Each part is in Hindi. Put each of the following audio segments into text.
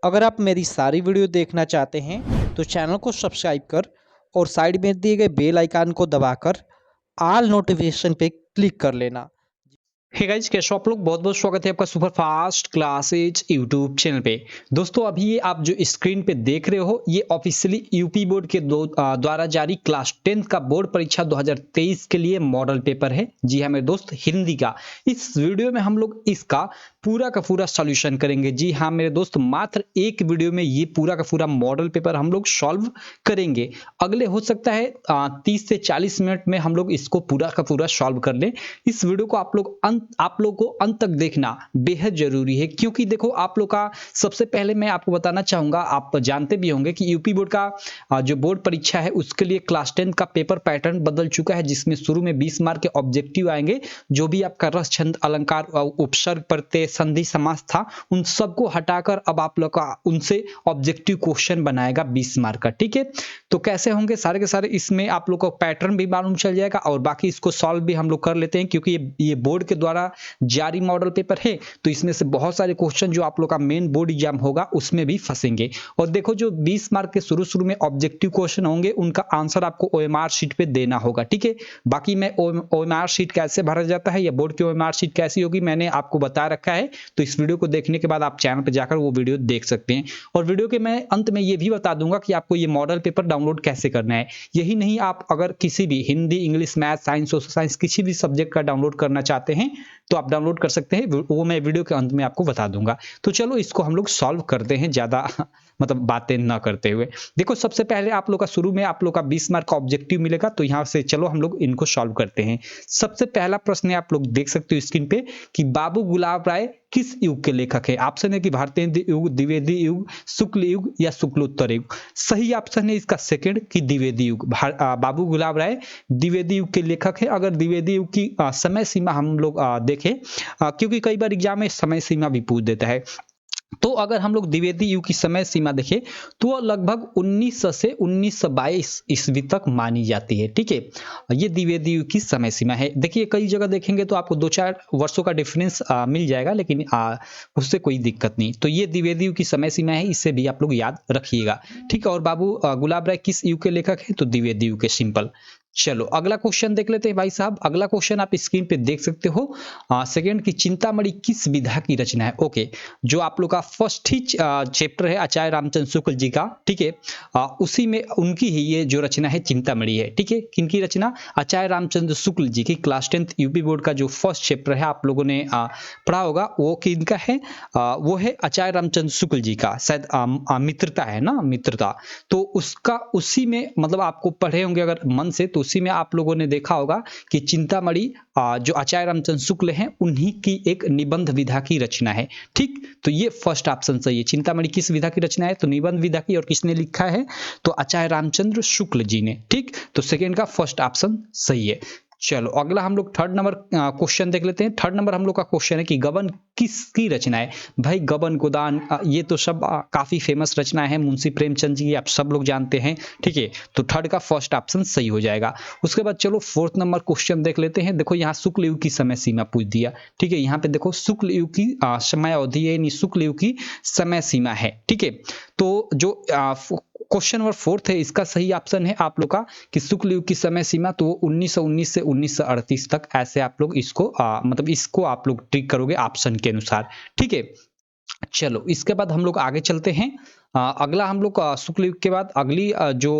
अगर आप मेरी सारी वीडियो देखना चाहते हैं तो चैनल को सब्सक्राइब कर और साइड में दिए गए बेल आइकन को दबाकर ऑल नोटिफिकेशन पे क्लिक कर लेना। हे गाइस, कैसे हो आप लोग। बहुत बहुत स्वागत है आपका super fast classes YouTube channel पे। दोस्तों, अभी ये आप जो स्क्रीन पे देख रहे हो ये ऑफिशियली यूपी बोर्ड के द्वारा जारी क्लास 10th का बोर्ड परीक्षा 2023 के लिए मॉडल पेपर है। जी हाँ मेरे दोस्त, हिंदी का। इस वीडियो में हम लोग इसका पूरा का पूरा सॉल्यूशन करेंगे। जी हाँ मेरे दोस्त, मात्र एक वीडियो में ये पूरा का पूरा मॉडल पेपर हम लोग सॉल्व करेंगे। अगले हो सकता है 30 से 40 मिनट में हम लोग इसको पूरा का पूरा सॉल्व कर लें। इस वीडियो को आप लोग को अंत तक देखना बेहद जरूरी है, क्योंकि देखो आप लोग का सबसे पहले मैं आपको बताना चाहूंगा, आप जानते भी होंगे कि यूपी बोर्ड का जो बोर्ड परीक्षा है उसके लिए क्लास 10 का पेपर पैटर्न बदल चुका है, जिसमें शुरू में 20 मार्क के ऑब्जेक्टिव आएंगे। जो भी आपका रस, छंद, अलंकार, उपसर्ग, प्रत्यय, संधि, समास था, उन सबको हटाकर अब आप लोग का उनसे ऑब्जेक्टिव क्वेश्चन बनाएगा 20 मार्क का। ठीक है, तो कैसे होंगे सारे के सारे, इसमें आप लोग को पैटर्न भी मालूम चल जाएगा और बाकी इसको सॉल्व भी हम लोग कर लेते हैं, क्योंकि ये बोर्ड के द्वारा जारी मॉडल पेपर है। तो इसमें से बहुत सारे क्वेश्चन जो आप लोग का मेन बोर्ड एग्जाम होगा उसमें भी फंसेंगे। और देखो, जो 20 मार्क के शुरू में ऑब्जेक्टिव क्वेश्चन होंगे उनका आंसर आपको ओएमआर शीट पे देना होगा। ठीक है, बाकी मैं ओएमआर शीट कैसे भरा जाता है या बोर्ड की ओएमआर शीट कैसी होगी मैंने आपको बता रखा है। तो इस वीडियो को देखने के बाद आप चैनल पर जाकर वो वीडियो देख सकते हैं। और वीडियो के मैं अंत में ये भी बता दूंगा कि आपको ये मॉडल पेपर डाउनलोड कैसे करना है। यही नहीं, आप अगर किसी भी Hindi, English, math, science, social science किसी भी सब्जेक्ट का डाउनलोड करना चाहते हैं तो आप डाउनलोड कर सकते हैं। वो मैं वीडियो के अंत में आपको बता दूंगा। तो चलो इसको हम लोग सॉल्व करते हैं, ज्यादा मतलब बातें ना करते हुए। देखो, सबसे पहले आप लोग का शुरू में आप लोग का 20 मार्क का ऑब्जेक्टिव मिलेगा, तो यहाँ से चलो हम लोग इनको सॉल्व करते हैं। सबसे पहला प्रश्न आप लोग देख सकते हो स्क्रीन पे कि बाबू गुलाब राय किस युग के लेखक है। ऑप्शन है कि भारतीय युग, द्विवेदी युग, शुक्ल युग या शुक्लोत्तर युग। सही ऑप्शन है इसका सेकंड कि द्विवेदी युग। बाबू गुलाब राय द्विवेदी युग के लेखक है। अगर द्विवेदी युग की समय सीमा हम लोग देखें, क्योंकि कई बार एग्जाम में समय सीमा भी पूछ देता है, तो अगर हम लोग द्विवेदी युग की समय सीमा देखें तो लगभग 1900 से 1922 ईस्वी तक मानी जाती है। ठीक है, ये द्विवेदी युग की समय सीमा है। देखिए, कई जगह देखेंगे तो आपको 2-4 वर्षों का डिफरेंस मिल जाएगा, लेकिन उससे कोई दिक्कत नहीं। तो ये द्विवेदी युग की समय सीमा है, इससे भी आप लोग याद रखिएगा। ठीक है, और बाबू गुलाब राय किस युग के लेखक है? तो द्विवेदी युग के। सिंपल। चलो अगला क्वेश्चन देख लेते हैं भाई साहब। अगला क्वेश्चन आप स्क्रीन पे देख सकते हो। सेकंड की चिंतामणि किस विधा की रचना है? ओके, जो आप लोग का फर्स्ट ही चैप्टर है आचार्य रामचंद्र शुक्ल जी का। ठीक है, उसी में उनकी ही ये जो रचना है चिंतामणि है। ठीक है, किनकी रचना? आचार्य रामचंद्र शुक्ल जी की। क्लास 10th यूपी बोर्ड का जो फर्स्ट चैप्टर है आप लोगों ने पढ़ा होगा, वो किनका है? वो है आचार्य रामचंद्र शुक्ल जी का। शायद मित्रता है ना, मित्रता। तो उसका उसी में मतलब आपको पढ़े होंगे अगर मन से, तो उसी में आप लोगों ने देखा होगा कि चिंतामणि जो आचार्य रामचंद्र शुक्ल हैं उन्हीं की एक निबंध विधा की रचना है। ठीक, तो ये फर्स्ट ऑप्शन सही है। चिंतामणि किस विधा की रचना है? तो निबंध विधा की। और किसने लिखा है? तो आचार्य रामचंद्र शुक्ल जी ने। ठीक, तो सेकेंड का फर्स्ट ऑप्शन सही है। चलो अगला हम लोग थर्ड नंबर क्वेश्चन देख लेते हैं। थर्ड नंबर हम लोग का क्वेश्चन है कि गबन किसकी रचना है? भाई गबन, गोदान, ये तो सब काफी फेमस रचना है मुंशी प्रेमचंद जी की, आप सब लोग जानते हैं। ठीक है, तो थर्ड का फर्स्ट ऑप्शन सही हो जाएगा। उसके बाद चलो फोर्थ नंबर क्वेश्चन देख लेते हैं। देखो, यहाँ शुक्ल युग की समय सीमा पूछ दिया। ठीक है, यहाँ पे देखो शुक्ल युग की समय अवधि है, यानी शुक्ल युग की समय सीमा है। ठीक है, तो जो क्वेश्चन नंबर फोर्थ है इसका सही ऑप्शन है आप लोग का कि शुक्ल युग की समय सीमा तो 1919 से 1938 तक, ऐसे आप लोग इसको मतलब इसको आप लोग ट्रिक करोगे ऑप्शन के अनुसार। ठीक है, चलो इसके बाद हम लोग आगे चलते हैं। अगला हम लोग शुक्ल युग के बाद अगली जो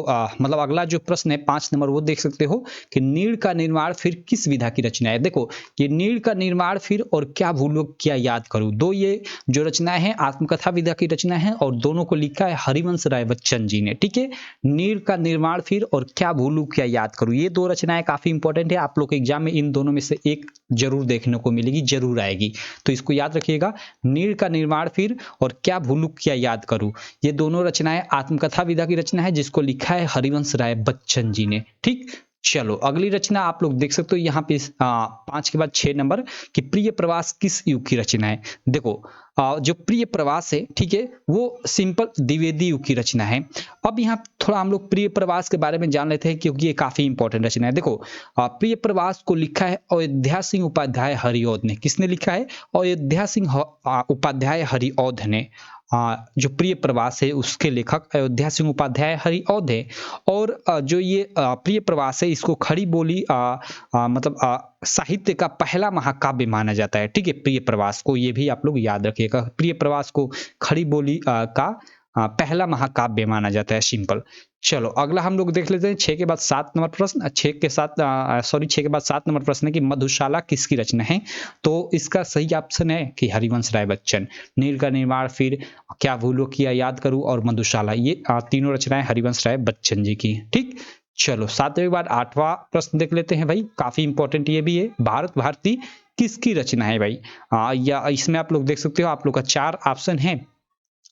मतलब अगला जो प्रश्न है 5 नंबर, वो देख सकते हो कि नीड़ का निर्माण फिर किस विधा की रचना है। देखो, ये नीड़ का निर्माण फिर और क्या भूलोग क्या याद करूं, दो ये जो रचनाएं हैं आत्मकथा विधा की रचना है और दोनों को लिखा है हरिवंश राय बच्चन जी ने। ठीक है, नीड़ का निर्माण फिर और क्या भूलू क्या याद करूं, ये दो रचनाएं काफी इंपॉर्टेंट है। आप लोग के एग्जाम में इन दोनों में से एक जरूर देखने को मिलेगी, जरूर आएगी, तो इसको याद रखिएगा। नीड़ का निर्माण फिर और क्या भूलू क्या याद करूं, ये दोनों रचनाएं आत्मकथा विधा की रचना है, जिसको लिखा है हरिवंश राय बच्चन जी ने। ठीक, चलो अगली रचना आप लोग देख सकते हो यहाँ पे 5 के बाद 6 नंबर कि प्रिय प्रवास किस युग की रचना है। देखो, जो प्रिय प्रवास है, ठीक है, वो सिंपल द्विवेदी युग की रचना है। अब यहाँ थोड़ा हम लोग प्रिय प्रवास के बारे में जान लेते हैं, क्योंकि ये काफी इंपॉर्टेंट रचना है। देखो, प्रिय प्रवास को लिखा है अयोध्या सिंह उपाध्याय हरिऔध ने। किसने लिखा है? अयोध्या सिंह उपाध्याय हरिऔध ने। जो प्रिय प्रवास है उसके लेखक अयोध्या सिंह उपाध्याय हरिऔध है। और जो ये प्रिय प्रवास है इसको खड़ी बोली मतलब साहित्य का पहला महाकाव्य माना जाता है। ठीक है, प्रिय प्रवास को, ये भी आप लोग याद रखिएगा, प्रिय प्रवास को खड़ी बोली का पहला महाकाव्य माना जाता है। सिंपल। चलो अगला हम लोग देख लेते हैं 6 के बाद 7 नंबर प्रश्न। 6 के बाद 7 नंबर प्रश्न है कि मधुशाला किसकी रचना है? तो इसका सही ऑप्शन है कि हरिवंश राय बच्चन। नील का निर्माण, फिर क्या भूलो किया, याद करूं और मधुशाला, ये तीनों रचनाएं हरिवंश राय बच्चन जी की। ठीक। चलो 7वें के बाद 8वां प्रश्न देख लेते हैं भाई, काफी इंपॉर्टेंट ये भी है। भारत भारती किसकी रचना है भाई? या इसमें आप लोग देख सकते हो, आप लोग का 4 ऑप्शन है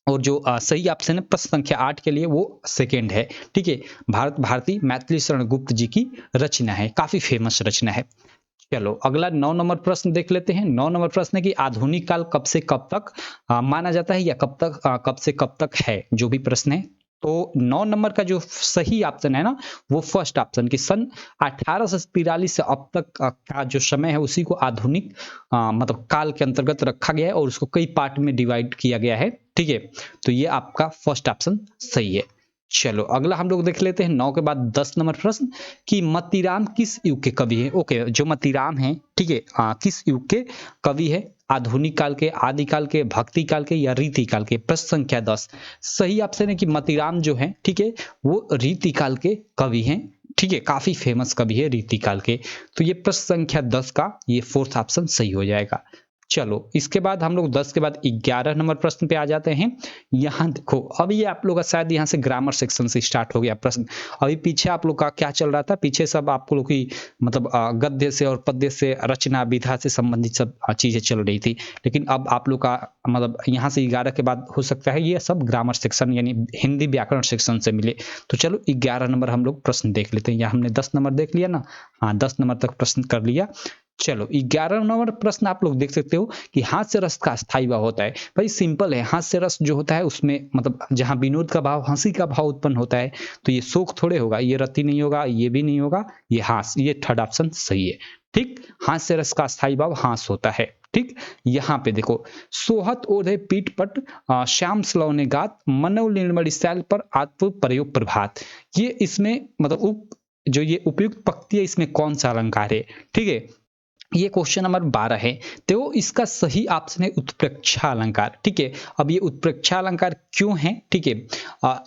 और जो सही ऑप्शन है प्रश्न संख्या 8 के लिए वो सेकंड है। ठीक है, भारत भारती मैथिली शरण गुप्त जी की रचना है, काफी फेमस रचना है। चलो अगला 9 नंबर प्रश्न देख लेते हैं। 9 नंबर प्रश्न है कि आधुनिक काल कब से कब तक माना जाता है या कब से कब तक है, जो भी प्रश्न है। तो 9 नंबर का जो सही ऑप्शन है ना, वो फर्स्ट ऑप्शन कि सन 1843 से अब तक का जो समय है उसी को आधुनिक मतलब काल के अंतर्गत रखा गया है और उसको कई पार्ट में डिवाइड किया गया है। ठीक है, तो ये आपका फर्स्ट ऑप्शन सही है। चलो अगला हम लोग देख लेते हैं 9 के बाद 10 नंबर प्रश्न कि मतीराम किस युग के कवि है? ओके, जो मतीराम है, ठीक है, किस युग के कवि है? आधुनिक काल के, आदिकाल के, भक्ति काल के या रीति काल के? प्रश्न संख्या 10। सही ऑप्शन है कि मतीराम जो है, ठीक है, वो रीति काल के कवि हैं। ठीक है, काफी फेमस कवि है रीति काल के। तो ये प्रश्न संख्या 10 का ये फोर्थ ऑप्शन सही हो जाएगा। चलो इसके बाद हम लोग 10 के बाद 11 नंबर प्रश्न पे आ जाते हैं। यहाँ देखो, अब ये आप लोग का शायद यहाँ से ग्रामर सेक्शन से स्टार्ट हो गया प्रश्न। अभी पीछे आप लोग का क्या चल रहा था? पीछे सब आप लोग की मतलब गद्य से और पद्य से, रचना विधा से संबंधित सब चीजें चल रही थी। लेकिन अब आप लोग का मतलब यहाँ से 11 के बाद हो सकता है ये सब ग्रामर सेक्शन यानी हिंदी व्याकरण सेक्शन से मिले। तो चलो 11 नंबर हम लोग प्रश्न देख लेते हैं। यहाँ हमने 10 नंबर देख लिया ना, हाँ 10 नंबर तक प्रश्न कर लिया। चलो 11 नंबर प्रश्न आप लोग देख सकते हो कि हास्य रस का स्थायी भाव होता है। भाई सिंपल है, हास्य रस जो होता है उसमें मतलब जहां विनोद का भाव, हंसी का भाव उत्पन्न होता है, तो ये शोक थोड़े होगा, ये रति नहीं होगा, ये भी नहीं होगा, ये हास्य, ये थर्ड ऑप्शन सही है। ठीक, हास्य रस का स्थायी भाव हास होता है। ठीक, यहाँ पे देखो, सोहत ओढ़े पीठ पट श्याम सलौने गात, मनव निर्मल शैल पर आत्म प्रयोग प्रभात। ये इसमें मतलब जो ये उपयुक्त पंक्ति है इसमें कौन सा अलंकार है? ठीक है, ये क्वेश्चन नंबर 12 है। तो इसका सही ऑप्शन है उत्प्रेक्षा अलंकार। ठीक है, अब ये उत्प्रेक्षा अलंकार क्यों है? ठीक है,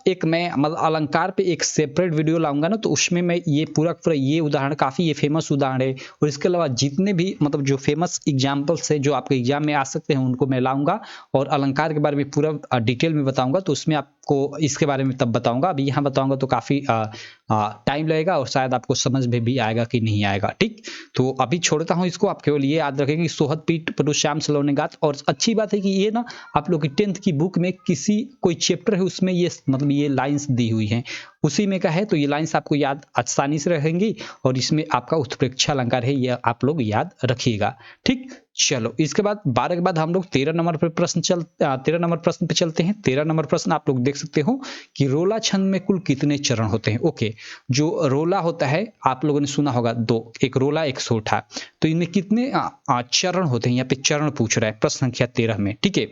एक मैं मतलब अलंकार पे एक सेपरेट वीडियो लाऊंगा ना, तो उसमें मैं ये पूरा ये उदाहरण, काफी ये फेमस उदाहरण है, और इसके अलावा जितने भी मतलब जो फेमस एग्जाम्पल्स है जो आपके एग्जाम में आ सकते हैं उनको मैं लाऊंगा और अलंकार के बारे में पूरा डिटेल में बताऊंगा। तो उसमें आपको इसके बारे में तब बताऊंगा, अभी यहाँ बताऊंगा तो काफी टाइम लगेगा और शायद आपको समझ में भी आएगा कि नहीं आएगा। ठीक, तो अभी छोड़ता हूँ इसको, आप केवल ये याद रखेंगे कि सोहत पीठ पटु श्याम सलौने गात। और अच्छी बात है कि ये ना आप लोग की 10th की बुक में किसी कोई चैप्टर है उसमें ये मतलब ये लाइंस दी हुई हैं, उसी में का है, तो ये लाइंस आपको याद आसानी से रहेंगी और इसमें आपका उत्प्रेक्षा अलंकार है, ये आप लोग याद रखिएगा। ठीक, चलो इसके बाद 12 के बाद हम लोग 13 नंबर पे 13 नंबर प्रश्न पे चलते हैं। 13 नंबर प्रश्न आप लोग देख सकते हो कि रोला छंद में कुल कितने चरण होते हैं? ओके, जो रोला होता है आप लोगों ने सुना होगा 2, एक रोला एक सोठा, तो इनमें कितने चरण होते हैं? यहाँ पे चरण पूछ रहा है प्रश्न संख्या 13 में। ठीक है,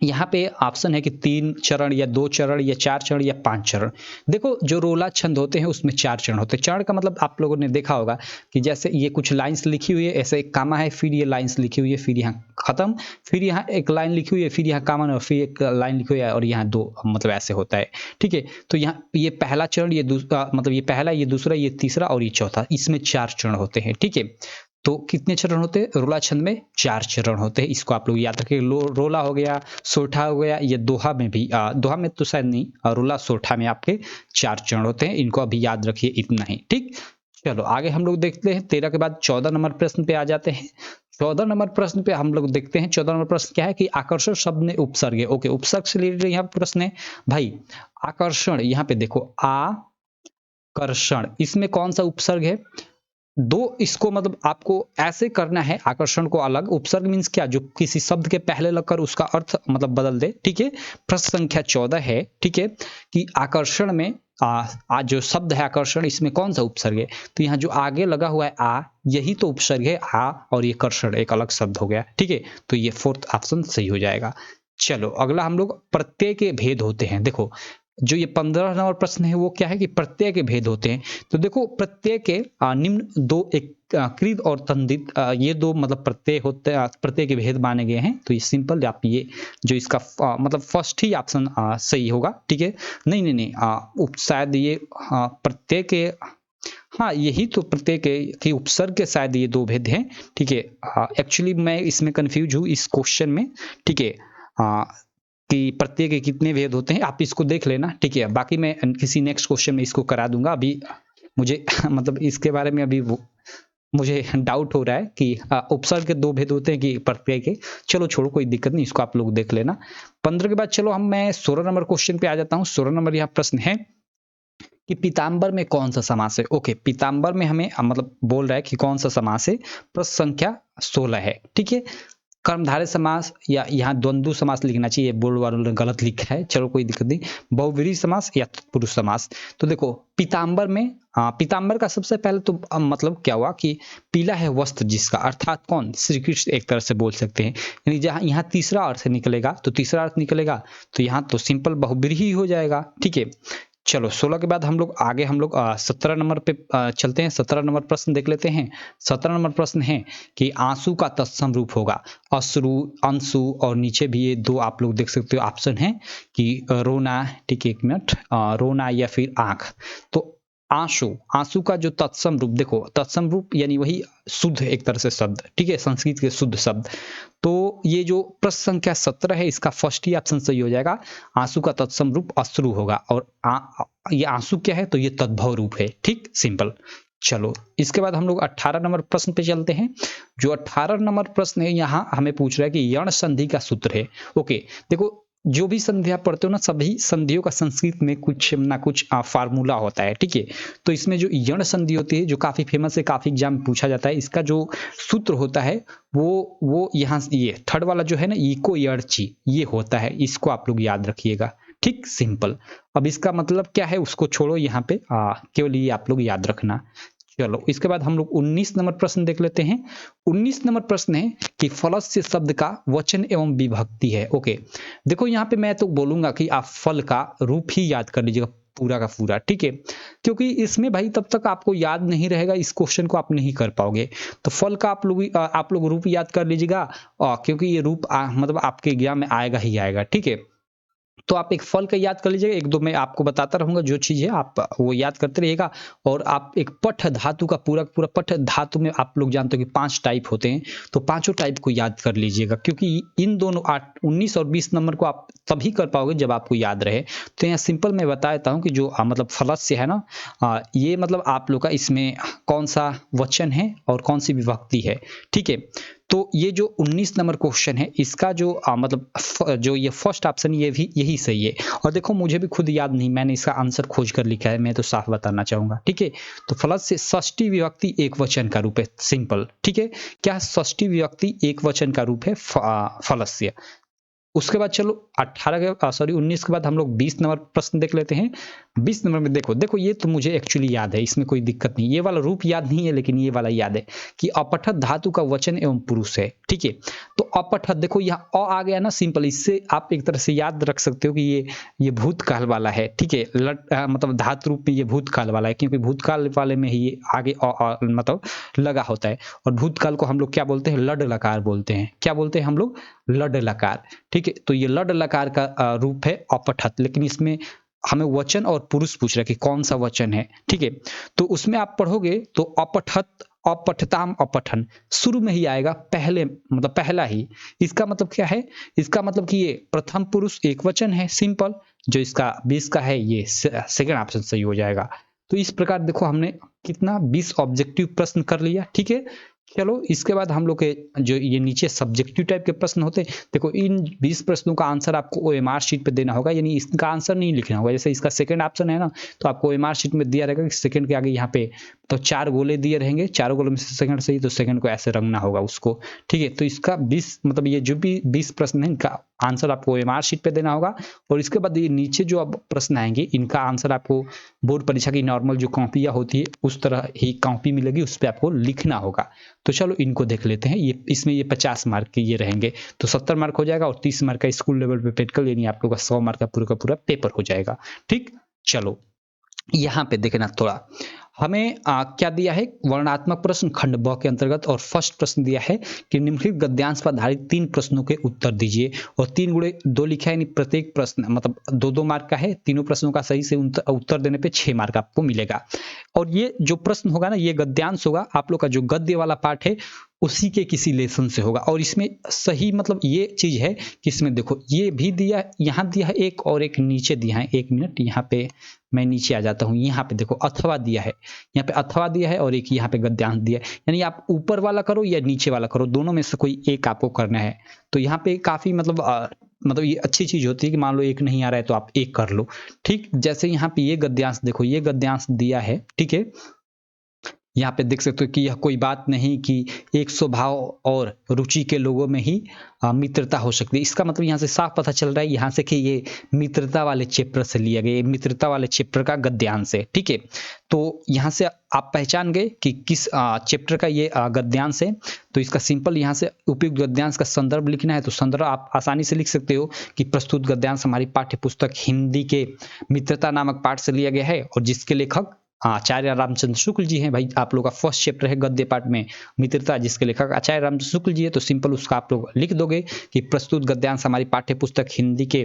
यहाँ पे ऑप्शन है कि 3 चरण या 2 चरण या 4 चरण या 5 चरण। देखो जो रोला छंद होते हैं उसमें 4 चरण होते हैं। चरण का मतलब आप लोगों ने देखा होगा कि जैसे ये कुछ लाइंस लिखी हुई है, ऐसे एक कामा है, फिर ये लाइंस लिखी हुई है, फिर यहाँ खत्म, फिर यहाँ एक लाइन लिखी हुई है, फिर यहाँ कामा, और फिर एक लाइन लिखी हुई है और यहाँ 2, मतलब ऐसे होता है। ठीक है, तो यहाँ ये पहला चरण, ये दूसरा, मतलब ये पहला, ये दूसरा, ये तीसरा और ये चौथा, इसमें 4 चरण होते हैं। ठीक है, तो कितने चरण होते हैं? रोला छंद में 4 चरण होते हैं, इसको आप लोग याद रखिए। रोला हो गया, सोठा हो गया, ये दोहा में भी, दोहा में तो शायद नहीं, रोला सोठा में आपके 4 चरण होते हैं, इनको अभी याद रखिए, इतना ही। ठीक, चलो आगे हम लोग देखते हैं 13 के बाद 14 नंबर प्रश्न पे आ जाते हैं। 14 नंबर प्रश्न पे हम लोग देखते हैं। 14 नंबर प्रश्न क्या है कि आकर्षण शब्द ने उपसर्ग है। ओके, उपसर्ग से रिलेटेड यहाँ प्रश्न है भाई। आकर्षण, यहाँ पे देखो आकर्षण, इसमें कौन सा उपसर्ग है? 2, इसको मतलब आपको ऐसे करना है, आकर्षण को अलग, उपसर्ग मीन्स क्या, जो किसी शब्द के पहले लगकर उसका अर्थ मतलब बदल दे। ठीक है, प्रश्न संख्या 14 है। ठीक है, कि आकर्षण में जो शब्द है आकर्षण, इसमें कौन सा उपसर्ग है? तो यहाँ जो आगे लगा हुआ है यही तो उपसर्ग है, और ये कर्षण एक अलग शब्द हो गया। ठीक है, तो ये फोर्थ ऑप्शन सही हो जाएगा। चलो अगला हम लोग प्रत्यय के भेद होते हैं। देखो जो ये 15 नंबर प्रश्न है वो क्या है कि प्रत्यय के भेद होते हैं। तो देखो प्रत्यय के निम्न दो एक कृत और तंदित ये दो मतलब प्रत्यय होते हैं, प्रत्यय के भेद माने गए हैं। तो ये सिंपल आप ये जो इसका मतलब फर्स्ट ही ऑप्शन सही होगा। ठीक है, नहीं नहीं नहीं शायद ये प्रत्यय के, हाँ यही तो प्रत्यय के उपसर्ग के शायद ये दो भेद हैं। ठीक है, एक्चुअली मैं इसमें कंफ्यूज हूँ इस क्वेश्चन में। ठीक है, कि प्रत्यय के कितने भेद होते हैं, आप इसको देख लेना। ठीक है, बाकी मैं किसी नेक्स्ट क्वेश्चन में इसको करा दूंगा। अभी मुझे मतलब इसके बारे में अभी मुझे डाउट हो रहा है कि उपसर्ग के दो भेद होते हैं कि प्रत्यय के। चलो छोड़ो, कोई दिक्कत नहीं, इसको आप लोग देख लेना। 15 के बाद चलो मैं 16 नंबर क्वेश्चन पे आ जाता हूँ। 16 नंबर यहाँ प्रश्न है कि पीताम्बर में कौन सा समास है। ओके, पीताम्बर में हमें मतलब बोल रहा है कि कौन सा समास है। प्रश्न संख्या 16 है। ठीक है, कर्मधारय समास या यहाँ द्वंद्व समास लिखना चाहिए, बोर्ड वालों ने गलत लिखा है, चलो कोई दिक्कत नहीं। बहुव्रीहि समास या तत्पुरुष समास। तो देखो पीताम्बर में पीताम्बर का सबसे पहले तो मतलब क्या हुआ कि पीला है वस्त्र जिसका, अर्थात कौन, श्री कृष्ण एक तरह से बोल सकते हैं। यानी जहाँ यहाँ तीसरा अर्थ निकलेगा, तो तीसरा अर्थ निकलेगा तो यहाँ तो सिंपल बहुव्रीहि हो जाएगा। ठीक है, चलो 16 के बाद हम लोग आगे 17 नंबर पे चलते हैं। 17 नंबर प्रश्न देख लेते हैं। 17 नंबर प्रश्न है कि आंसू का तत्सम रूप होगा अश्रु, अंशु, और नीचे भी ये दो आप लोग देख सकते हो ऑप्शन है कि रोना। ठीक है, एक मिनट, रोना या फिर आंख। तो आंसू, आंसू का जो तत्सम रूप, देखो तत्सम रूप यानी वही शुद्ध एक तरह से शब्द। ठीक है, संस्कृत के शुद्ध शब्द। तो ये जो प्रश्न संख्या 17 है इसका फर्स्ट ही ऑप्शन सही हो जाएगा। आंसू का तत्सम रूप अश्रु होगा, और ये आंसू क्या है तो ये तद्भव रूप है। ठीक, सिंपल। चलो इसके बाद हम लोग 18 नंबर प्रश्न पे चलते हैं। जो 18 नंबर प्रश्न है यहाँ हमें पूछ रहा है कि यण संधि का सूत्र है। ओके, देखो जो भी संधियां पढ़ते हो ना, सभी संधियों का संस्कृत में कुछ ना कुछ फार्मूला होता है। ठीक है, तो इसमें जो यण संधि होती है जो काफी फेमस है, काफी एग्जाम में पूछा जाता है, इसका जो सूत्र होता है वो यहाँ ये थर्ड वाला जो है ना, इको यर्ची, ये होता है। इसको आप लोग याद रखिएगा। ठीक, सिंपल। अब इसका मतलब क्या है उसको छोड़ो, यहाँ पे केवल ये आप लोग याद रखना। चलो इसके बाद हम लोग 19 नंबर प्रश्न देख लेते हैं। 19 नंबर प्रश्न है कि फलस्य शब्द का वचन एवं विभक्ति है। ओके, देखो यहाँ पे मैं तो बोलूंगा कि आप फल का रूप ही याद कर लीजिएगा पूरा का पूरा। ठीक है, क्योंकि इसमें भाई तब तक आपको याद नहीं रहेगा, इस क्वेश्चन को आप नहीं कर पाओगे। तो फल का आप लोग रूप याद कर लीजिएगा, क्योंकि ये रूप मतलब आपके एग्जाम में आएगा ही आएगा। ठीक है, तो आप एक फल का याद कर लीजिएगा। एक दो मैं आपको बताता रहूंगा जो चीज़ है, आप वो याद करते रहिएगा। और आप एक पठ धातु का पूरा पठ धातु में आप लोग जानते हो कि 5 टाइप होते हैं, तो पांचों टाइप को याद कर लीजिएगा, क्योंकि इन दोनों 19 और 20 नंबर को आप तभी कर पाओगे जब आपको याद रहे। तो यहाँ सिंपल मैं बता देता हूँ कि जो मतलब फलस्य है ना, ये मतलब आप लोग का इसमें कौन सा वचन है और कौन सी विभक्ति है। ठीक है, तो ये जो 19 नंबर क्वेश्चन है इसका जो मतलब जो ये फर्स्ट ऑप्शन ये भी यही सही है। और देखो मुझे भी खुद याद नहीं, मैंने इसका आंसर खोज कर लिखा है, मैं तो साफ बताना चाहूंगा। ठीक है, तो फलस्य षष्ठी विभक्ति एक वचन का रूप है, सिंपल। ठीक है, क्या षष्ठी विभक्ति एक वचन का रूप है फलस्य। उसके बाद चलो 19 के बाद हम लोग 20 नंबर प्रश्न देख लेते हैं। 20 नंबर में देखो ये तो मुझे एक्चुअली याद है, इसमें कोई दिक्कत नहीं, ये वाला रूप याद नहीं है लेकिन ये वाला याद है कि अपठत धातु का वचन एवं पुरुष है। ठीक है, तो अपठत देखो यहाँ अ आ गया ना, सिंपल, इससे आप एक तरह से याद रख सकते हो कि ये भूतकाल वाला है। ठीक है, मतलब धातु रूप में ये भूतकाल वाला है, क्योंकि भूतकाल वाले में ही ये आगे मतलब लगा होता है। और भूतकाल को हम लोग क्या बोलते हैं, लड लकार बोलते हैं। क्या बोलते हैं हम लोग, लड लकार। ठीक है, तो ये लड लकार का रूप है अपठत, लेकिन इसमें हमें वचन और पुरुष पूछ रहा है कि कौन सा वचन है। ठीक है, तो उसमें आप पढ़ोगे तो अपठत अपठताम अपठन शुरू में ही आएगा, पहले मतलब पहला ही। इसका मतलब क्या है, इसका मतलब कि ये प्रथम पुरुष एक वचन है, सिंपल। जो इसका 20 का है ये सेकंड ऑप्शन सही हो जाएगा। तो इस प्रकार देखो हमने कितना 20 ऑब्जेक्टिव प्रश्न कर लिया। ठीक है, चलो इसके बाद हम लोग के जो ये नीचे सब्जेक्टिव टाइप के प्रश्न होते हैं, देखो इन 20 प्रश्नों का आंसर आपको ओएमआर शीट पे देना होगा, यानी इसका आंसर नहीं लिखना होगा। जैसे इसका सेकंड ऑप्शन है ना, तो आपको ओएमआर शीट में दिया रहेगा कि सेकंड के आगे यहाँ पे तो 4 गोले दिए रहेंगे, चारों गोलों में से सेकंड सही, तो सेकंड को ऐसे रंगना होगा उसको। ठीक है, तो इसका 20 मतलब ये जो भी 20 प्रश्न है इनका आंसर आपको ओएमआर शीट पे देना होगा। और इसके बाद ये नीचे जो अब प्रश्न आएंगे इनका आंसर आपको बोर्ड परीक्षा की नॉर्मल जो कॉपियाँ होती है उस तरह ही कॉपी मिलेगी, उस पर आपको लिखना होगा। तो चलो इनको देख लेते हैं। ये इसमें ये 50 मार्क के ये रहेंगे, तो 70 मार्क हो जाएगा और 30 मार्क का स्कूल लेवल पे प्रैक्टिकल, यानी आप लोग का 100 मार्क का पूरा पेपर हो जाएगा। ठीक, चलो यहाँ पे देखना थोड़ा हमें क्या दिया है, वर्णात्मक प्रश्न खंड ब के अंतर्गत, और फर्स्ट प्रश्न दिया है कि निम्नलिखित गद्यांश पर आधारित 3 प्रश्नों के उत्तर दीजिए, और 3 गुणे 2 लिखा है, यानी प्रत्येक प्रश्न मतलब 2-2 मार्क का है। तीनों प्रश्नों का सही से उत्तर देने पे 6 मार्क आपको मिलेगा। और ये जो प्रश्न होगा ना, ये गद्यांश होगा, आप लोग का जो गद्य वाला पार्ट है उसी के किसी लेसन से होगा। और इसमें सही मतलब ये चीज है कि इसमें देखो ये भी दिया, यहाँ दिया है एक और एक नीचे दिया है। 1 मिनट, यहाँ पे मैं नीचे आ जाता हूँ। यहाँ पे देखो अथवा दिया है, यहाँ पे अथवा दिया है और एक यहाँ पे गद्यांश दिया है, यानी आप ऊपर वाला करो या नीचे वाला करो, दोनों में से कोई एक आपको करना है। तो यहाँ पे काफी मतलब ये अच्छी चीज होती है कि मान लो एक नहीं आ रहा है तो आप एक कर लो। ठीक, जैसे यहाँ पे ये गद्यांश देखो, ये गद्यांश दिया है, ठीक है। यहाँ पे देख सकते हो कि यह कोई बात नहीं कि एक स्वभाव और रुचि के लोगों में ही मित्रता हो सकती है। इसका मतलब यहाँ से साफ पता चल रहा है यहाँ से कि ये मित्रता वाले चैप्टर से लिया गया, मित्रता वाले चैप्टर का गद्यांश है। ठीक है, तो यहाँ से आप पहचान गए कि किस चैप्टर का ये गद्यांश है। तो इसका सिंपल यहाँ से उपयुक्त गद्यांश का संदर्भ लिखना है, तो संदर्भ आप आसानी से लिख सकते हो कि प्रस्तुत गद्यांश हमारी पाठ्य पुस्तक हिंदी के मित्रता नामक पाठ से लिया गया है, और जिसके लेखक आचार्य रामचंद्र शुक्ल जी हैं। भाई आप लोग का फर्स्ट चैप्टर है गद्य पाठ में मित्रता, जिसके लेखक आचार्य रामचंद्र शुक्ल जी है। तो सिंपल उसका आप लोग लिख दोगे कि प्रस्तुत गद्यांश हमारी पाठ्य पुस्तक हिंदी के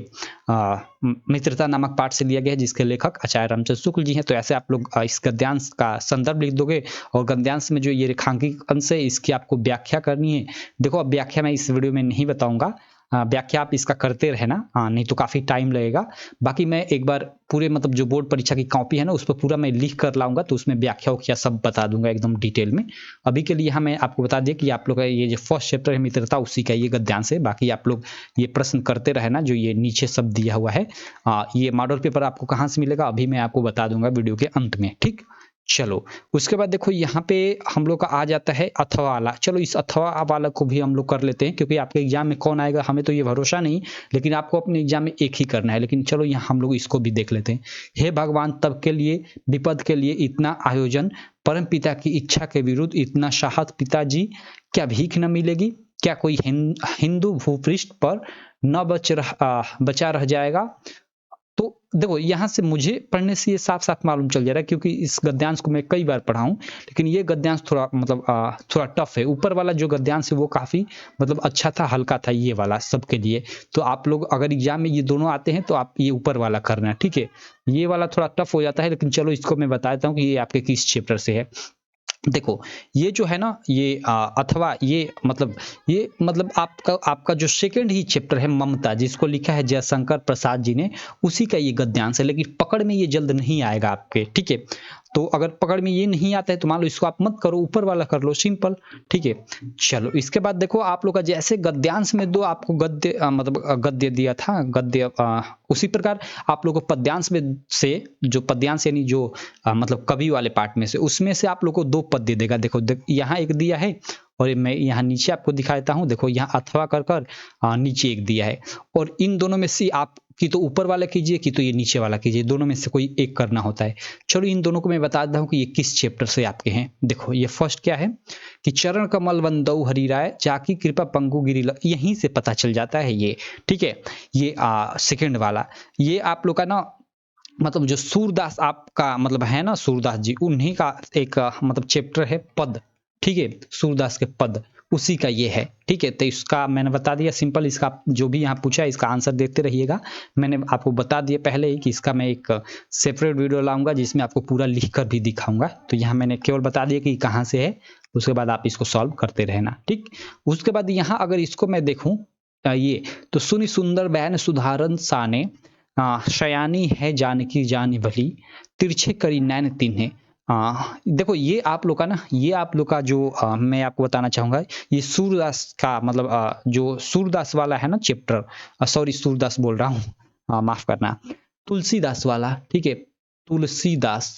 मित्रता नामक पाठ से लिया गया है, जिसके लेखक आचार्य रामचंद्र शुक्ल जी हैं। तो ऐसे आप लोग इस गद्यांश का संदर्भ लिख दोगे, और गद्यांश में जो ये रेखांकित अंश है इसकी आपको व्याख्या करनी है। देखो अब व्याख्या मैं इस वीडियो में नहीं बताऊंगा, व्याख्या आप इसका करते रहना, नहीं तो काफ़ी टाइम लगेगा। बाकी मैं एक बार पूरे मतलब जो बोर्ड परीक्षा की कॉपी है ना, उस पर पूरा मैं लिख कर लाऊंगा, तो उसमें व्याख्या क्या सब बता दूंगा एकदम डिटेल में। अभी के लिए मैं आपको बता दिया कि आप लोग का ये जो फर्स्ट चैप्टर है मित्रता, उसी का ये गद्यांश है। बाकी आप लोग ये प्रश्न करते रहना जो ये नीचे सब दिया हुआ है। ये मॉडल पेपर आपको कहाँ से मिलेगा अभी मैं आपको बता दूंगा वीडियो के अंत में। ठीक, चलो उसके बाद देखो यहाँ पे हम लोग का आ जाता है अथवा वाला। चलो इस अथवा वाला को भी हम लोग कर लेते हैं, क्योंकि आपके एग्जाम में कौन आएगा हमें तो ये भरोसा नहीं, लेकिन आपको अपने एग्जाम में एक ही करना है। लेकिन चलो यहाँ हम लोग इसको भी देख लेते हैं। हे भगवान, तब के लिए विपद के लिए इतना आयोजन, परम पिता की इच्छा के विरुद्ध इतना साहस, पिताजी क्या भीख न मिलेगी? क्या कोई हिंदू भूपृष्ठ पर न बचा रह जाएगा? तो देखो यहाँ से मुझे पढ़ने से ये साफ साफ मालूम चल जा रहा है, क्योंकि इस गद्यांश को मैं कई बार पढ़ा हूँ, लेकिन ये गद्यांश थोड़ा मतलब थोड़ा टफ है। ऊपर वाला जो गद्यांश है वो काफ़ी मतलब अच्छा था, हल्का था, ये वाला सबके लिए। तो आप लोग अगर एग्जाम में ये दोनों आते हैं तो आप ये ऊपर वाला करना, ठीक है। ये वाला थोड़ा टफ हो जाता है, लेकिन चलो इसको मैं बता देता हूँ कि ये आपके किस चैप्टर से है। देखो ये जो है ना, ये अथवा ये मतलब आपका जो सेकंड ही चैप्टर है ममता, जिसको लिखा है जयशंकर प्रसाद जी ने, उसी का ये गद्यांश है। लेकिन पकड़ में ये जल्द नहीं आएगा आपके, ठीक है। तो अगर पकड़ में ये नहीं आता है तो मान लो इसको आप मत करो, ऊपर वाला कर लो, सिंपल, ठीक है। चलो इसके बाद देखो आप लोग का जैसे गद्यांश में दो आपको गद्य मतलब गद्य दिया था, गद्य उसी प्रकार आप लोग को पद्यांश में से जो पद्यांश यानी जो मतलब कवि वाले पार्ट में से, उसमें से आप लोग को 2 पद्य देगा। देखो यहाँ एक दिया है और मैं यहाँ नीचे आपको दिखा देता हूँ। देखो यहाँ अथवा कर नीचे एक दिया है, और इन दोनों में से आप कि तो ऊपर वाला कीजिए कि तो ये नीचे वाला कीजिए, दोनों में से कोई एक करना होता है। चलो इन दोनों को मैं बता देता हूँ कि ये किस चैप्टर से आपके हैं। देखो ये फर्स्ट क्या है कि चरण कमल वंदौ हरि राय, जाकी कृपा पंगु गिरी, यहीं से पता चल जाता है ये, ठीक है। ये सेकंड वाला ये आप लोग का ना मतलब जो सूरदास आपका मतलब है ना, सूरदास जी, उन्हीं का एक मतलब चैप्टर है पद, ठीक है। सूरदास के पद उसी का ये है, ठीक है। तो इसका मैंने बता दिया सिंपल, इसका जो भी यहाँ पूछा है इसका आंसर देखते रहिएगा। मैंने आपको बता दिया पहले ही कि इसका मैं एक सेपरेट वीडियो लाऊंगा जिसमें आपको पूरा लिख कर भी दिखाऊंगा। तो यहाँ मैंने केवल बता दिया कि कहाँ से है, उसके बाद आप इसको सॉल्व करते रहना, ठीक। उसके बाद यहाँ अगर इसको मैं देखूँ ये तो सुनी सुंदर बहन सुधारन साने, शयानी है जानकी जानी भली, तिरछे करी नैन तिन्हे। देखो ये आप लोग का ना, ये आप लोग का जो मैं आपको बताना चाहूँगा, ये सूरदास का मतलब जो सूरदास वाला है ना चैप्टर, सॉरी सूरदास बोल रहा हूँ, माफ करना, तुलसीदास वाला, ठीक है। तुलसीदास,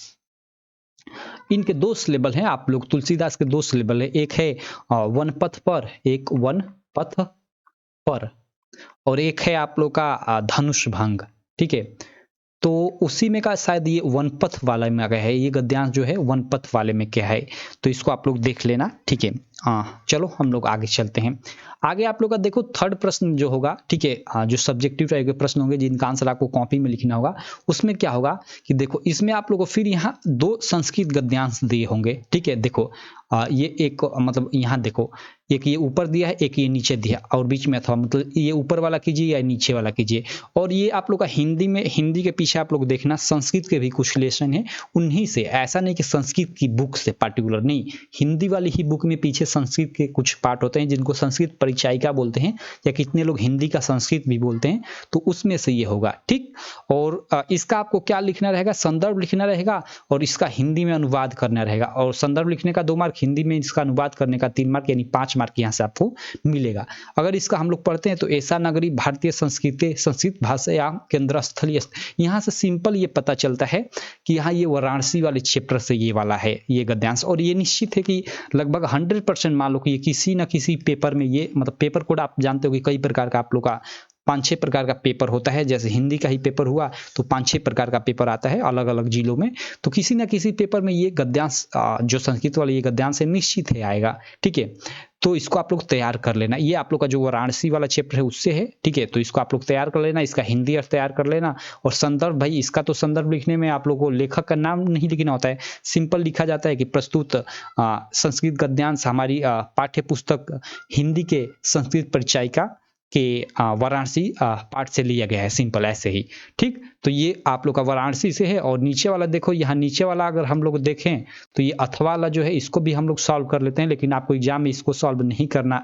इनके 2 सिलेबल हैं आप लोग, तुलसीदास के 2 सिलेबल है, एक है वन पथ पर, एक वन पथ पर, और एक है आप लोग का धनुष भंग, ठीक है। तो उसी में का शायद ये वनपथ वाला में आ गया है, ये गद्यांश जो है वनपथ वाले में क्या है, तो इसको आप लोग देख लेना, ठीक है। चलो हम लोग आगे चलते हैं। आगे आप लोग का देखो थर्ड प्रश्न जो होगा, ठीक है, जो सब्जेक्टिव टाइप के प्रश्न होंगे जिनका आंसर आपको कॉपी में लिखना होगा, उसमें क्या होगा कि देखो इसमें आप लोगों को फिर यहाँ 2 संस्कृत गद्यांश दिए होंगे, ठीक है। देखो ये एक मतलब यहाँ देखो, एक ये ऊपर दिया है, एक ये नीचे दिया और बीच में अथवा मतलब ये ऊपर वाला कीजिए या नीचे वाला कीजिए। और ये आप लोग का हिंदी में, हिंदी के पीछे आप लोग देखना संस्कृत के भी कुछ लेसन है उन्हीं से, ऐसा नहीं कि संस्कृत की बुक से पार्टिकुलर नहीं, हिंदी वाली ही बुक में पीछे संस्कृत के कुछ पार्ट होते हैं जिनको संस्कृत परिचायिका बोलते हैं, या कितने लोग हिंदी का संस्कृत भी बोलते हैं, तो उसमें से ये होगा, ठीक। और इसका आपको क्या लिखना रहेगा, संदर्भ लिखना रहेगा और इसका हिंदी में अनुवाद करना रहेगा। और संदर्भ लिखने का 2 मार्क, हिंदी में इसका अनुवाद करने का 3 मार्क, यानी 5 मार्क यहाँ से आपको मिलेगा। अगर इसका हम लोग पढ़ते हैं तो ऐसा नगरी भारतीय संस्कृति संस्कृत भाषा या केंद्र स्थलीय, यहाँ से सिंपल ये पता चलता है कि यहाँ ये वाराणसी वाले चैप्टर से ये वाला है ये गद्यांश। और ये निश्चित है कि लगभग 100% मान लो कि ये किसी न किसी पेपर में, ये मतलब पेपर कोड आप जानते हो कि कई प्रकार का आप लोग का 5-6 प्रकार का पेपर होता है, जैसे हिंदी का ही पेपर हुआ तो 5-6 प्रकार का पेपर आता है अलग अलग जिलों में, तो किसी न किसी पेपर में ये गद्यांश जो संस्कृत वाले ये गद्यांश है निश्चित है आएगा, ठीक है। तो इसको आप लोग तैयार कर लेना, ये आप लोग का जो वाराणसी वाला चैप्टर है उससे है, ठीक है। तो इसको आप लोग तैयार कर लेना, इसका हिंदी अर्थ तैयार कर लेना। और संदर्भ, भाई इसका तो संदर्भ लिखने में आप लोग को लेखक का नाम नहीं लिखना होता है, सिंपल लिखा जाता है कि प्रस्तुत संस्कृत गद्यांश हमारी पाठ्य पुस्तक हिंदी के संस्कृत परिचायिका के वाराणसी पाठ से लिया गया है, सिंपल ऐसे ही, ठीक। तो ये आप लोग का वाराणसी से है। और नीचे वाला देखो, यहाँ नीचे वाला अगर हम लोग देखें तो ये अथवा वाला जो है इसको भी हम लोग सॉल्व कर लेते हैं, लेकिन आपको एग्जाम में इसको सॉल्व नहीं करना,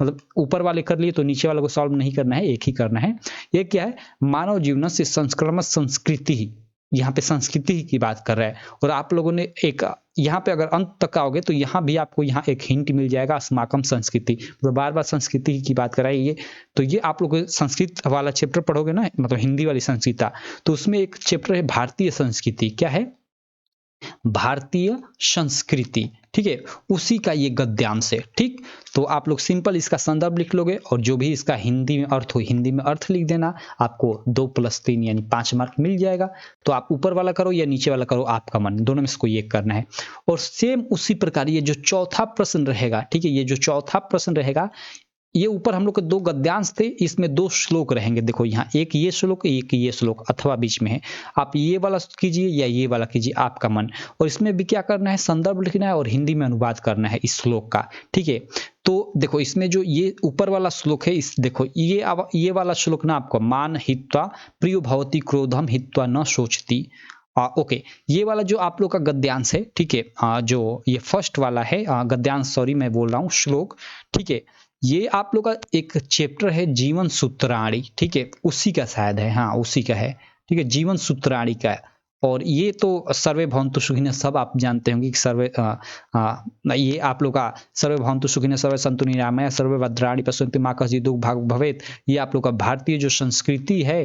मतलब ऊपर वाले कर लिए तो नीचे वाले को सॉल्व नहीं करना है, एक ही करना है। ये क्या है, मानव जीवन से संस्क्रमण संस्कृति, यहाँ पे संस्कृति की बात कर रहा है। और आप लोगों ने एक यहाँ पे अगर अंत तक आओगे तो यहाँ भी आपको यहाँ एक हिंट मिल जाएगा, अस्माकम संस्कृति, मतलब बार बार संस्कृति की बात कराई ये। तो ये आप लोग संस्कृत वाला चैप्टर पढ़ोगे ना, मतलब हिंदी वाली संस्कृत, तो उसमें एक चैप्टर है भारतीय संस्कृति, क्या है, भारतीय संस्कृति, ठीक है, उसी का ये गद्यांश है, ठीक। तो आप लोग सिंपल इसका संदर्भ लिख लोगे और जो भी इसका हिंदी में अर्थ हो हिंदी में अर्थ लिख देना, आपको 2 + 3 यानी 5 मार्क मिल जाएगा। तो आप ऊपर वाला करो या नीचे वाला करो, आपका मन, दोनों में से कोई एक करना है। और सेम उसी प्रकार ये जो चौथा प्रश्न रहेगा, ठीक है, ये जो चौथा प्रश्न रहेगा, ये ऊपर हम लोग के 2 गद्यांश थे, इसमें 2 श्लोक रहेंगे। देखो यहाँ एक ये श्लोक, एक ये श्लोक अथवा बीच में है, आप ये वाला कीजिए या ये वाला कीजिए, आपका मन। और इसमें भी क्या करना है, संदर्भ लिखना है और हिंदी में अनुवाद करना है इस श्लोक का, ठीक है। तो देखो इसमें जो ये ऊपर वाला श्लोक है, इस देखो ये वाला श्लोक ना आपको, मान हित्वा प्रियो भवती क्रोधम हित्वा न सोचती, ओके, ये वाला जो आप लोग का गद्यांश है, ठीक है, जो ये फर्स्ट वाला है गद्यांश, सॉरी मैं बोल रहा हूँ श्लोक, ठीक है, ये आप लोग का एक चैप्टर है जीवन सूत्राणी, ठीक है, उसी का शायद है, हाँ उसी का है, ठीक है, जीवन सूत्राणी का। और ये तो सर्वे भवन्तु सुखिनः, सब आप जानते होंगे कि सर्वे ये आप लोग का सर्वे भवन्तु सुखिनः सर्वे सन्तु निरामया सर्वे भद्राणि पश्यन्तु मा कश्चित् दुःख भाग भवेत्, ये आप लोग का भारतीय जो संस्कृति है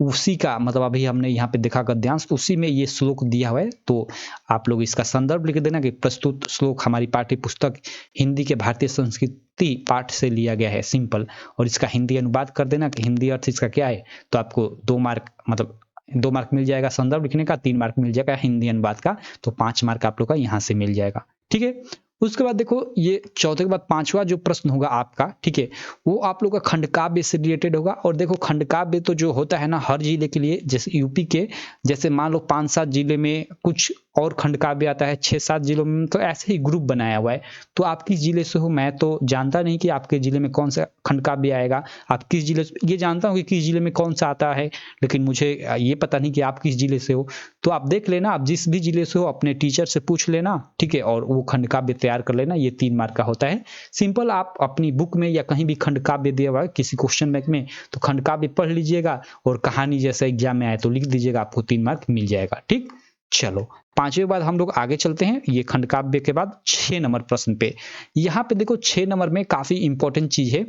उसी का, मतलब अभी हमने यहाँ पे देखा गद्यांश, उसी में ये श्लोक दिया हुआ है। तो आप लोग इसका संदर्भ लिख देना कि प्रस्तुत श्लोक हमारी पाठ्य पुस्तक हिंदी के भारतीय संस्कृति पाठ से लिया गया है, सिंपल। और इसका हिंदी अनुवाद कर देना कि हिंदी अर्थ इसका क्या है, तो आपको 2 मार्क, मतलब 2 मार्क मिल जाएगा संदर्भ लिखने का, 3 मार्क मिल जाएगा हिंदी अनुवाद का, तो 5 मार्क आप लोग का यहाँ से मिल जाएगा, ठीक है। उसके बाद देखो ये चौथे के बाद 5वां जो प्रश्न होगा आपका, ठीक है, वो आप लोग का खंडकाव्य से रिलेटेड होगा। और देखो खंडकाव्य तो जो होता है ना हर जिले के लिए, जैसे यूपी के, जैसे मान लो 5-7 जिले में कुछ और खंडकाव्य आता है, 6-7 जिलों में तो ऐसे ही ग्रुप बनाया हुआ है। तो आप किस जिले से हो, मैं तो जानता नहीं कि आपके जिले में कौन सा खंडकाव्य आएगा, आप किस जिले से, ये जानता हूँ कि किस जिले में कौन सा आता है, लेकिन मुझे ये पता नहीं कि आप किस जिले से हो। तो आप देख लेना, आप जिस भी जिले से हो अपने टीचर से पूछ लेना, ठीक है, और वो खंडकाव्य तैयार कर लेना, ये 3 मार्क का होता है। सिंपल आप अपनी बुक में या कहीं भी खंडकाव्य दिया हुआ है किसी क्वेश्चन बैंक में, तो खंडकाव्य पढ़ लीजिएगा और कहानी जैसे एग्जाम में आए तो लिख दीजिएगा, आपको 3 मार्क मिल जाएगा, ठीक। चलो 5वें बाद हम लोग आगे चलते हैं, ये खंडकाव्य के बाद 6 नंबर प्रश्न पे। यहाँ पे देखो 6 नंबर में काफी इंपॉर्टेंट चीज है,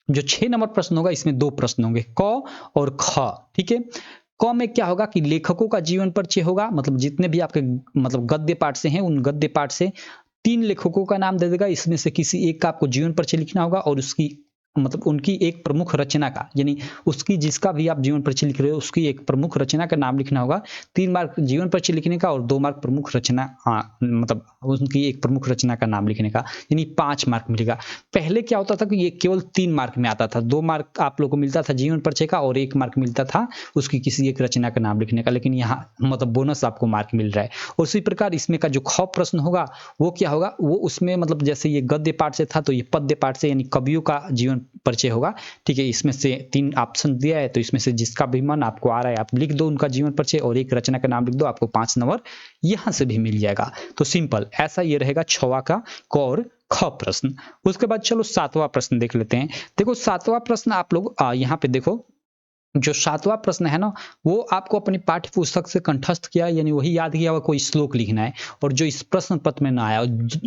जो 6 नंबर प्रश्न होगा इसमें 2 प्रश्न होंगे, क और ख, ठीक है। क में क्या होगा कि लेखकों का जीवन परिचय होगा, मतलब जितने भी आपके मतलब गद्य पाठ से हैं उन गद्य पाठ से 3 लेखकों का नाम दे देगा, इसमें से किसी एक का आपको जीवन परिचय लिखना होगा और उसकी मतलब उनकी एक प्रमुख रचना का, यानी उसकी जिसका भी आप जीवन परिचय लिख रहे हो उसकी एक प्रमुख रचना का नाम लिखना होगा। 3 मार्क जीवन परिचय लिखने का और 2 मार्क प्रमुख रचना, मतलब उनकी एक प्रमुख रचना का नाम लिखने का, यानी 5 मार्क मिलेगा। पहले क्या होता था कि ये केवल 3 मार्क में आता था, 2 मार्क आप लोगों को मिलता था जीवन परिचय का और 1 मार्क मिलता था उसकी किसी एक रचना का नाम लिखने का, लेकिन यहाँ मतलब बोनस आपको मार्क मिल रहा है। और उसी प्रकार इसमें का जो ख प्रश्न होगा वो क्या होगा, वो उसमें मतलब जैसे ये गद्य पाठ से था तो ये पद्य पाठ से, यानी कवियों का जीवन परिचय होगा। ठीक है, इसमें से 3 ऑप्शन दिया है तो इसमें से जिसका भी मन आपको आ रहा है आप लिख दो उनका जीवन परिचय और एक रचना का नाम लिख दो, आपको 5 नंबर यहां से भी मिल जाएगा। तो सिंपल ऐसा ये रहेगा 6वां का क और ख प्रश्न। उसके बाद चलो 7वां प्रश्न देख लेते हैं। देखो 7वां प्रश्न आप लोग यहाँ पे देखो, जो 7वां प्रश्न है ना, वो आपको अपनी पाठ्य पुस्तक से कंठस्थ किया, यानी वही याद किया हुआ कोई श्लोक लिखना है, और जो इस प्रश्न पत्र में ना आया।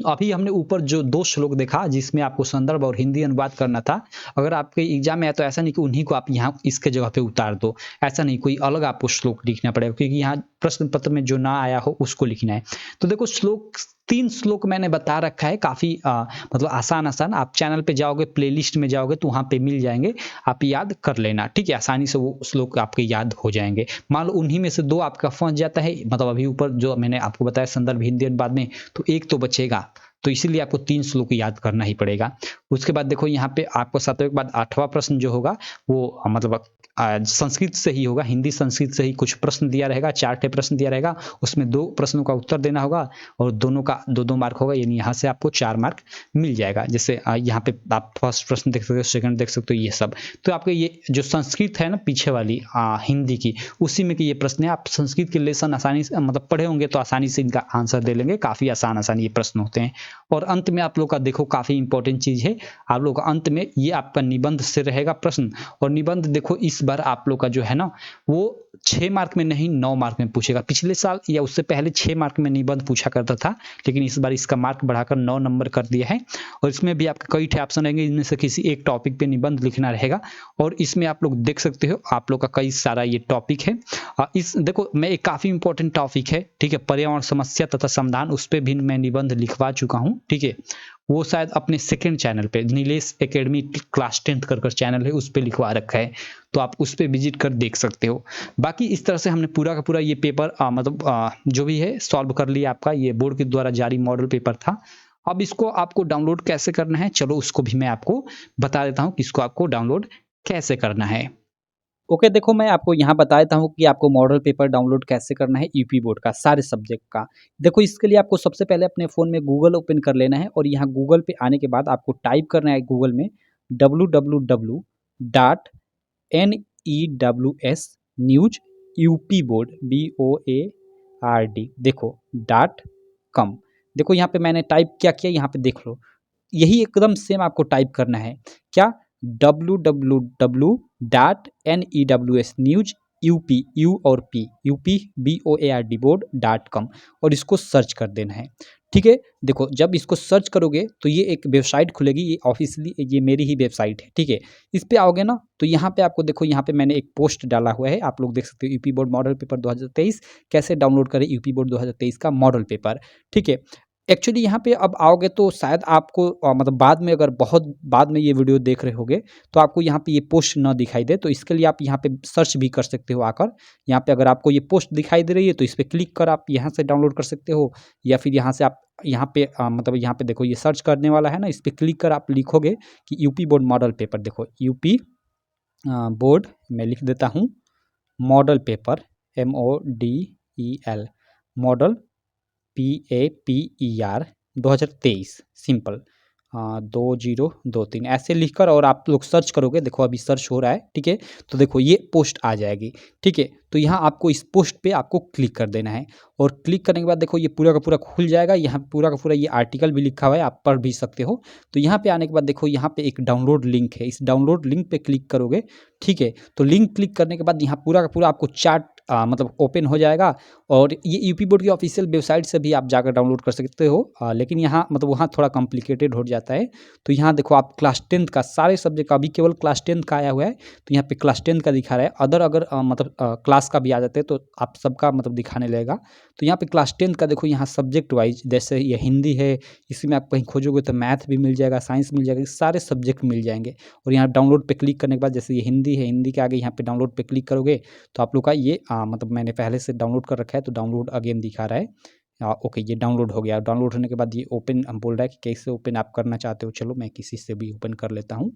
अभी हमने ऊपर जो 2 श्लोक देखा जिसमें आपको संदर्भ और हिंदी अनुवाद करना था, अगर आपके एग्जाम में आया तो ऐसा नहीं कि उन्हीं को आप यहाँ इसके जगह पे उतार दो, ऐसा नहीं, कोई अलग आपको श्लोक लिखना पड़ेगा, क्योंकि यहाँ प्रश्न पत्र में जो ना आया हो उसको लिखना है। तो देखो श्लोक 3 श्लोक मैंने बता रखा है, काफी मतलब आसान। आप चैनल पे जाओगे, प्लेलिस्ट में जाओगे तो वहां पे मिल जाएंगे, आप याद कर लेना। ठीक है, आसानी से वो श्लोक आपके याद हो जाएंगे। मान लो उन्हीं में से 2 आपका फंस जाता है, मतलब अभी ऊपर जो मैंने आपको बताया संदर्भ हिंदी अनुवाद में, तो 1 तो बचेगा, तो इसीलिए आपको 3 श्लोक याद करना ही पड़ेगा। उसके बाद देखो यहाँ पे आपको 7वें के बाद 8वां प्रश्न जो होगा वो मतलब संस्कृत से ही होगा, हिंदी संस्कृत से ही कुछ प्रश्न दिया रहेगा, 4 प्रश्न दिया रहेगा, उसमें 2 प्रश्नों का उत्तर देना होगा और दोनों का 2-2 मार्क होगा, यानी यहाँ से आपको 4 मार्क मिल जाएगा। जैसे यहाँ पे आप फर्स्ट प्रश्न देख सकते हो, सेकंड देख सकते हो, ये सब। तो आपके ये जो संस्कृत है ना पीछे वाली हिंदी की, उसी में कि ये प्रश्न है, आप संस्कृत के लेसन आसानी से मतलब पढ़े होंगे तो आसानी से इनका आंसर दे लेंगे, काफी आसान ये प्रश्न होते हैं। और अंत में आप लोग का देखो काफी इंपॉर्टेंट चीज है, आप लोग का अंत में ये आपका निबंध से रहेगा प्रश्न, और निबंध देखो इस बार आप लोग का जो है ना वो 6 मार्क में नहीं 9 मार्क में पूछेगा। पिछले साल या उससे पहले 6 मार्क में निबंध पूछा करता था, लेकिन इस बार इसका मार्क बढ़ाकर 9 नंबर कर दिया है। और इसमें भी आपके कई ऑप्शन रहेंगे, इनमें से किसी एक टॉपिक पे निबंध लिखना रहेगा, और इसमें आप लोग देख सकते हो आप लोग का कई सारा ये टॉपिक है। इस देखो मैं एक काफी इंपॉर्टेंट टॉपिक है, ठीक है, पर्यावरण समस्या तथा समाधान, उस पर भी मैं निबंध लिखवा चुका हूँ। ठीक है, वो शायद अपने सेकंड चैनल पे नीलेश एकेडमी क्लास 10th कर चैनल है, उस पर लिखवा रखा है, तो आप उस पर विजिट कर देख सकते हो। बाकी इस तरह से हमने पूरा का पूरा ये पेपर मतलब जो भी है सॉल्व कर लिया। आपका ये बोर्ड के द्वारा जारी मॉडल पेपर था। अब इसको आपको डाउनलोड कैसे करना है, चलो उसको भी मैं आपको बता देता हूँ कि इसको आपको डाउनलोड कैसे करना है। ओके, देखो मैं आपको यहाँ बता देता हूँ कि आपको मॉडल पेपर डाउनलोड कैसे करना है यूपी बोर्ड का, सारे सब्जेक्ट का। देखो इसके लिए आपको सबसे पहले अपने फ़ोन में गूगल ओपन कर लेना है, और यहाँ गूगल पे आने के बाद आपको टाइप करना है गूगल में www.news news UP board BOARD देखो .com। देखो यहाँ पे मैंने टाइप क्या किया, यहाँ पे देख लो, यही एकदम सेम आपको टाइप करना है। क्या? www.news न्यूज यूपी यू और पी यूपी BOARD board.com, और इसको सर्च कर देना है। ठीक है, देखो जब इसको सर्च करोगे तो ये एक वेबसाइट खुलेगी, ये ऑफिशियली ये मेरी ही वेबसाइट है। ठीक है, इस पे आओगे ना तो यहाँ पे आपको देखो, यहाँ पे मैंने एक पोस्ट डाला हुआ है, आप लोग देख सकते हो, यूपी बोर्ड मॉडल पेपर 2023 कैसे डाउनलोड करें, यूपी बोर्ड 2023 का मॉडल पेपर। ठीक है, एक्चुअली यहाँ पे अब आओगे तो शायद आपको मतलब बाद में, अगर बहुत बाद में ये वीडियो देख रहे होगे तो आपको यहाँ पे ये पोस्ट ना दिखाई दे, तो इसके लिए आप यहाँ पे सर्च भी कर सकते हो आकर। यहाँ पे अगर आपको ये पोस्ट दिखाई दे रही है तो इस पर क्लिक कर आप यहाँ से डाउनलोड कर सकते हो, या फिर यहाँ से आप यहाँ पे मतलब यहाँ पे देखो ये सर्च करने वाला है ना, इस पर क्लिक कर आप लिखोगे कि यूपी बोर्ड मॉडल पेपर। देखो यूपी बोर्ड मैं लिख देता हूँ model paper MODEL model PAPER 2023 simple 2023 ऐसे लिखकर और आप लोग सर्च करोगे। देखो अभी सर्च हो रहा है। ठीक है, तो देखो ये पोस्ट आ जाएगी। ठीक है, तो यहाँ आपको इस पोस्ट पे आपको क्लिक कर देना है, और क्लिक करने के बाद देखो ये पूरा का पूरा खुल जाएगा। यहाँ पूरा का पूरा ये आर्टिकल भी लिखा हुआ है, आप पढ़ भी सकते हो। तो यहाँ पे आने के बाद देखो यहाँ पे एक डाउनलोड लिंक है, इस डाउनलोड लिंक पे क्लिक करोगे। ठीक है, तो लिंक क्लिक करने के बाद यहाँ पूरा का पूरा आपको चार्ट मतलब ओपन हो जाएगा, और ये यूपी बोर्ड की ऑफिशियल वेबसाइट से भी आप जाकर डाउनलोड कर सकते हो, लेकिन यहाँ मतलब वहाँ थोड़ा कॉम्प्लिकेटेड हो जाता है। तो यहाँ देखो आप क्लास 10th का सारे सब्जेक्ट का, अभी केवल क्लास 10th का आया हुआ है, तो यहाँ पे क्लास 10th का दिखा रहा है। अदर अगर मतलब क्लास क्लास का भी आ जाते हैं तो आप सबका मतलब दिखाने लगेगा। तो यहाँ पे क्लास 10 का देखो, यहाँ सब्जेक्ट वाइज जैसे ये हिंदी है, इसी में आप कहीं खोजोगे तो मैथ भी मिल जाएगा, साइंस मिल जाएगा, सारे सब्जेक्ट मिल जाएंगे। और यहाँ डाउनलोड पे क्लिक करने के बाद जैसे ये हिंदी है, हिंदी के आगे यहाँ पे डाउनलोड पे क्लिक करोगे तो आप लोग का ये मतलब मैंने पहले से डाउनलोड कर रखा है तो डाउनलोड अगेन दिखा रहा है। ओके, ये डाउनलोड हो गया। डाउनलोड होने के बाद ये ओपन बोल रहा है कि कैसे ओपन आप करना चाहते हो। चलो मैं किसी से भी ओपन कर लेता हूँ।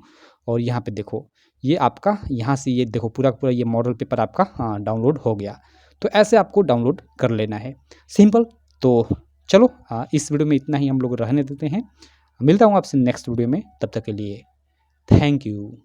और यहाँ पे देखो ये आपका यहाँ से ये देखो पूरा पूरा ये मॉडल पेपर आपका डाउनलोड हो गया। तो ऐसे आपको डाउनलोड कर लेना है, सिंपल। तो चलो इस वीडियो में इतना ही हम लोग रहने देते हैं। मिलता हूँ आपसे नेक्स्ट वीडियो में, तब तक के लिए थैंक यू।